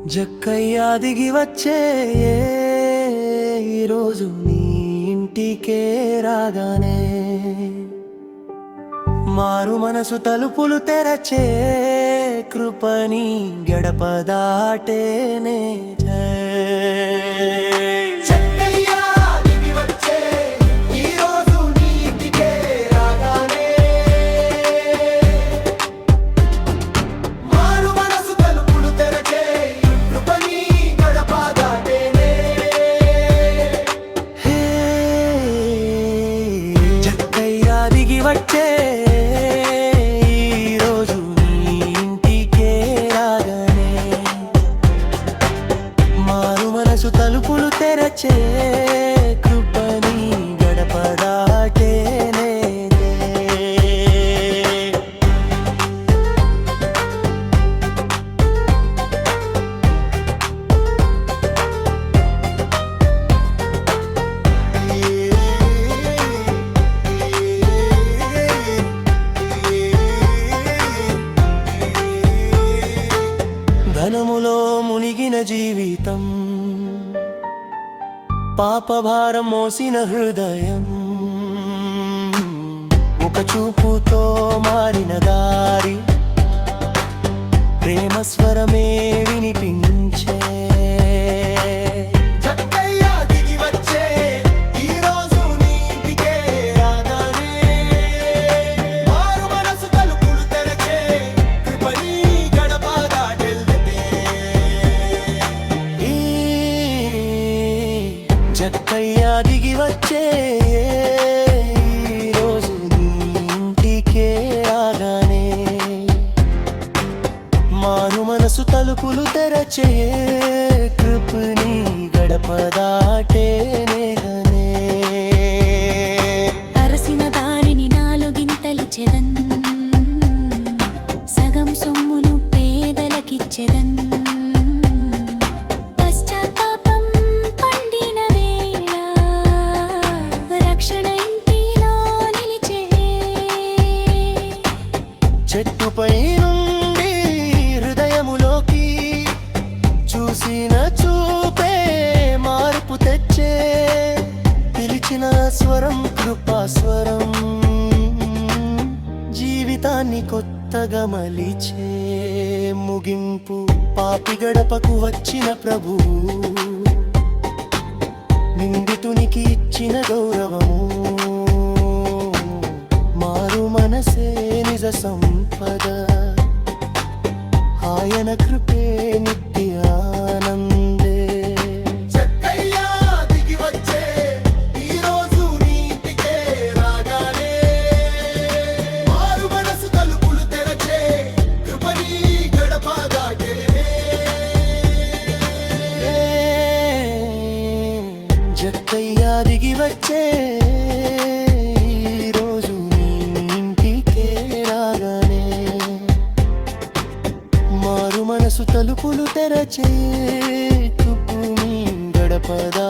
జక్కయ్య దిగి వచ్చే ఈరోజు నీ ఇంటికే రాగానే మారు మనసు తలుపులు తెరచే కృపని గడప దాటేనే వచ్చే ఈరోజు నీ ఇంటికే రాగానే మారు మనసు తలుపులు తెరచే కృపని గడప దాటేనే ధనములో మునిగిన జీవితం పాపభారం మోసిన హృదయం ఒక చూపుతో మారిన దారి ప్రేమ స్వరమే వినిపించే జక్కయ్య దిగి వచ్చే ఈరోజు నీ ఇంటికే రాగానే మారు మనసు తలుపులు తెరచే కృపని గడప దాటేనే అరసిన దానిని నాలో గింతలు చెదన్ సగం సొమ్మును పేదలకిచ్చెదన్ చెట్టుపై నుండి హృదయములోకి చూసిన చూపే మార్పు తెచ్చే పిలిచిన స్వరం కృపా స్వరం జీవితాన్ని కొత్తగా మలిచే ముగింపు పాపి గడపకు వచ్చిన ప్రభువు నిందితునికి ఇచ్చిన గౌరవము మారు మనసే నిజ సంపద ఆయన కృపే నిత్య ఆనందే జక్కయ్య దిగి వచ్చే ఈరోజు నీ ఇంటికే రాగానే మారు మనసు తలుపులు తెరచే కృపని గడప దాటేనే జక్కయ్య దిగి వచ్చే మనసు తలుపులు తెరచే కృపని గడపదా